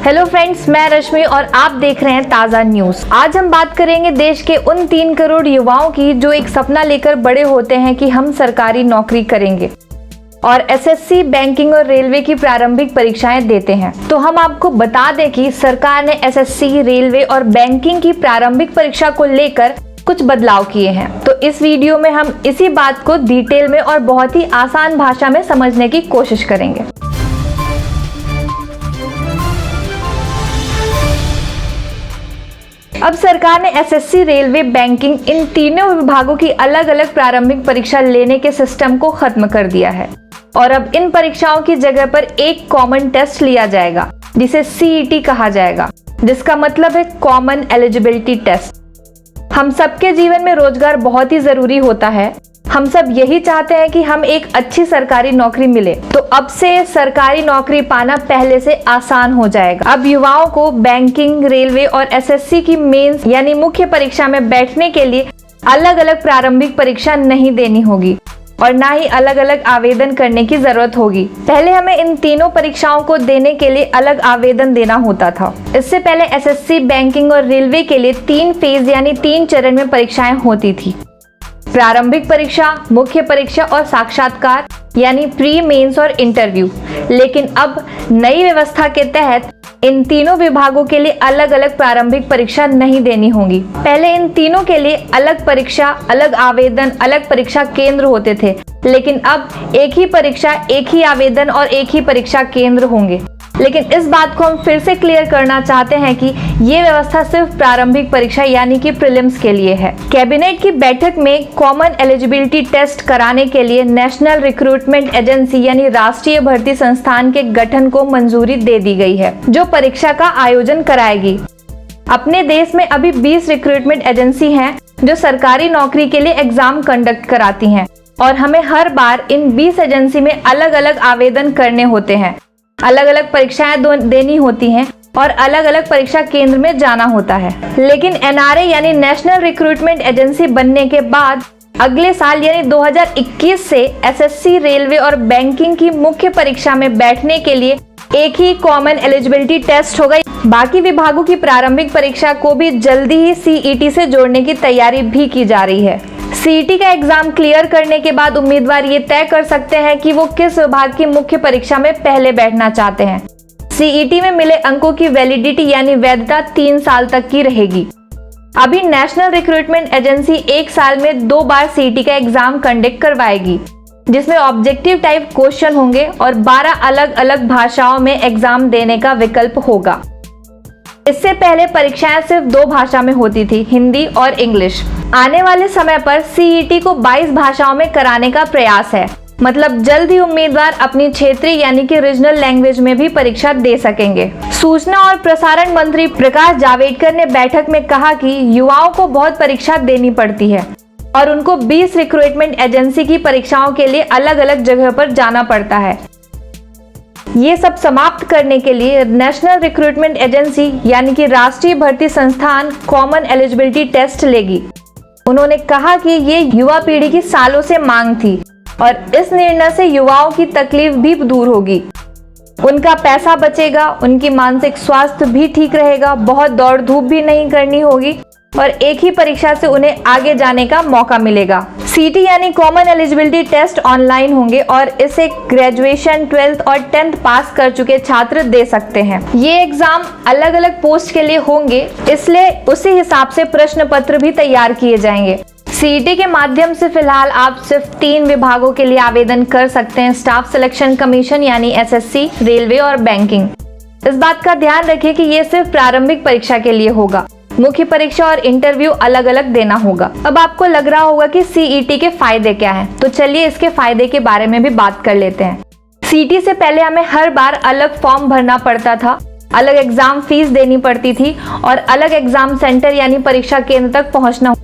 Hello friends, मैं रश्मि और आप देख रहे हैं ताज़ा न्यूज। आज हम बात करेंगे देश के उन 3 करोड़ युवाओं की जो एक सपना लेकर बड़े होते हैं कि हम सरकारी नौकरी करेंगे और एसएससी, बैंकिंग और रेलवे की प्रारंभिक परीक्षाएं देते हैं। तो हम आपको बता दें कि सरकार ने एसएससी, रेलवे और बैंकिंग की प्रारंभिक परीक्षा को लेकर कुछ बदलाव किए हैं। तो इस वीडियो में हम इसी बात को डिटेल में और बहुत ही आसान भाषा में समझने की कोशिश करेंगे। अब सरकार ने एसएससी, रेलवे, बैंकिंग इन तीनों विभागों की अलग अलग प्रारंभिक परीक्षा लेने के सिस्टम को खत्म कर दिया है और अब इन परीक्षाओं की जगह पर एक कॉमन टेस्ट लिया जाएगा जिसे सीईटी कहा जाएगा, जिसका मतलब है कॉमन एलिजिबिलिटी टेस्ट। हम सबके जीवन में रोजगार बहुत ही जरूरी होता है। हम सब यही चाहते हैं कि हम एक अच्छी सरकारी नौकरी मिले, तो अब से सरकारी नौकरी पाना पहले से आसान हो जाएगा। अब युवाओं को बैंकिंग, रेलवे और एसएससी की मेंस यानी मुख्य परीक्षा में बैठने के लिए अलग अलग प्रारंभिक परीक्षा नहीं देनी होगी और ना ही अलग अलग आवेदन करने की जरूरत होगी। पहले हमें इन तीनों परीक्षाओं को देने के लिए अलग आवेदन देना होता था। इससे पहले एसएससी, बैंकिंग और रेलवे के लिए 3 फेज यानी 3 चरण में परीक्षाएं होती थी: प्रारंभिक परीक्षा, मुख्य परीक्षा और साक्षात्कार यानी प्री, मेंस और इंटरव्यू। लेकिन अब नई व्यवस्था के तहत इन तीनों विभागों के लिए अलग अलग प्रारंभिक परीक्षा नहीं देनी होगी। पहले इन तीनों के लिए अलग परीक्षा, अलग आवेदन, अलग परीक्षा केंद्र होते थे, लेकिन अब एक ही परीक्षा, एक ही आवेदन और एक ही परीक्षा केंद्र होंगे। लेकिन इस बात को हम फिर से क्लियर करना चाहते हैं कि ये व्यवस्था सिर्फ प्रारंभिक परीक्षा यानी कि प्रीलिम्स के लिए है। कैबिनेट की बैठक में कॉमन एलिजिबिलिटी टेस्ट कराने के लिए नेशनल रिक्रूटमेंट एजेंसी यानी राष्ट्रीय भर्ती संस्थान के गठन को मंजूरी दे दी गई है, जो परीक्षा का आयोजन कराएगी। अपने देश में अभी 20 रिक्रूटमेंट एजेंसी हैं जो सरकारी नौकरी के लिए एग्जाम कंडक्ट कराती हैं और हमें हर बार इन 20 एजेंसी में अलग अलग आवेदन करने होते हैं, अलग अलग परीक्षाएं देनी होती हैं और अलग अलग परीक्षा केंद्र में जाना होता है। लेकिन एनआरए यानी नेशनल रिक्रूटमेंट एजेंसी बनने के बाद अगले साल यानी 2021 से एसएससी, रेलवे और बैंकिंग की मुख्य परीक्षा में बैठने के लिए एक ही कॉमन एलिजिबिलिटी टेस्ट होगा। बाकी विभागों की प्रारंभिक परीक्षा को भी जल्दी ही सीईटी से जोड़ने की तैयारी भी की जा रही है। सीईटी का एग्जाम क्लियर करने के बाद उम्मीदवार ये तय कर सकते हैं कि वो किस विभाग की मुख्य परीक्षा में पहले बैठना चाहते हैं। सीईटी में मिले अंकों की वैलिडिटी यानी वैधता 3 साल तक की रहेगी। अभी नेशनल रिक्रूटमेंट एजेंसी 1 साल में 2 बार सीईटी का एग्जाम कंडक्ट करवाएगी, जिसमें ऑब्जेक्टिव टाइप क्वेश्चन होंगे और 12 अलग अलग भाषाओं में एग्जाम देने का विकल्प होगा। इससे पहले परीक्षाएं सिर्फ 2 भाषा में होती थी, हिंदी और इंग्लिश। आने वाले समय पर सीईटी को 22 भाषाओं में कराने का प्रयास है, मतलब जल्द ही उम्मीदवार अपनी क्षेत्रीय यानी कि रीजनल लैंग्वेज में भी परीक्षा दे सकेंगे। सूचना और प्रसारण मंत्री प्रकाश जावड़ेकर ने बैठक में कहा कि युवाओं को बहुत परीक्षा देनी पड़ती है और उनको 20 रिक्रूटमेंट एजेंसी की परीक्षाओं के लिए अलग अलग जगह पर जाना पड़ता है। ये सब समाप्त करने के लिए नेशनल रिक्रूटमेंट एजेंसी यानी कि राष्ट्रीय भर्ती संस्थान कॉमन एलिजिबिलिटी टेस्ट लेगी। उन्होंने कहा कि ये युवा पीढ़ी की सालों से मांग थी और इस निर्णय से युवाओं की तकलीफ भी दूर होगी, उनका पैसा बचेगा, उनकी मानसिक स्वास्थ्य भी ठीक रहेगा, बहुत दौड़ धूप भी नहीं करनी होगी और एक ही परीक्षा से उन्हें आगे जाने का मौका मिलेगा। सीटी यानी कॉमन एलिजिबिलिटी टेस्ट ऑनलाइन होंगे और इसे ग्रेजुएशन, 12th और 10th पास कर चुके छात्र दे सकते हैं। ये एग्जाम अलग अलग पोस्ट के लिए होंगे, इसलिए उसी हिसाब से प्रश्न पत्र भी तैयार किए जाएंगे। सीईटी के माध्यम से फिलहाल आप सिर्फ 3 विभागों के लिए आवेदन कर सकते हैं: स्टाफ सिलेक्शन कमीशन यानी एसएससी, रेलवे और बैंकिंग। इस बात का ध्यान रखिए कि ये सिर्फ प्रारंभिक परीक्षा के लिए होगा, मुख्य परीक्षा और इंटरव्यू अलग अलग देना होगा। अब आपको लग रहा होगा कि सीईटी के फायदे क्या हैं, तो चलिए इसके फायदे के बारे में भी बात कर लेते हैं। सीईटी से पहले हमें हर बार अलग फॉर्म भरना पड़ता था, अलग एग्जाम फीस देनी पड़ती थी और अलग एग्जाम सेंटर यानी परीक्षा केंद्र तक पहुंचना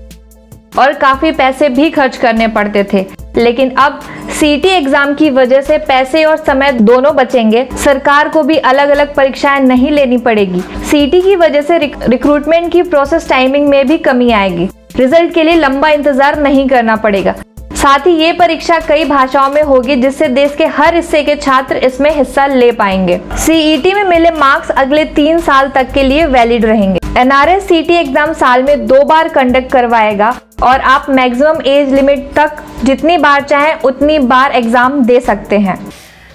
और काफी पैसे भी खर्च करने पड़ते थे। लेकिन अब सीईटी एग्जाम की वजह से पैसे और समय दोनों बचेंगे। सरकार को भी अलग अलग परीक्षाएं नहीं लेनी पड़ेगी। सीईटी की वजह से रिक्रूटमेंट की प्रोसेस टाइमिंग में भी कमी आएगी। रिजल्ट के लिए लंबा इंतजार नहीं करना पड़ेगा। साथ ही ये परीक्षा कई भाषाओं में होगी, जिससे देश के हर हिस्से के छात्र इसमें हिस्सा ले पाएंगे। सीईटी में मिले मार्क्स अगले 3 साल तक के लिए वैलिड रहेंगे। एनआरएस सीईटी एग्जाम साल में 2 बार कंडक्ट करवाएगा और आप मैक्सिमम एज लिमिट तक जितनी बार चाहें उतनी बार एग्जाम दे सकते हैं।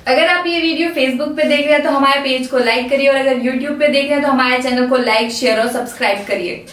अगर आप ये वीडियो फेसबुक पे देख रहे हैं तो हमारे पेज को लाइक करिए, और अगर यूट्यूब पे देख रहे हैं तो हमारे चैनल को लाइक, शेयर और सब्सक्राइब करिए।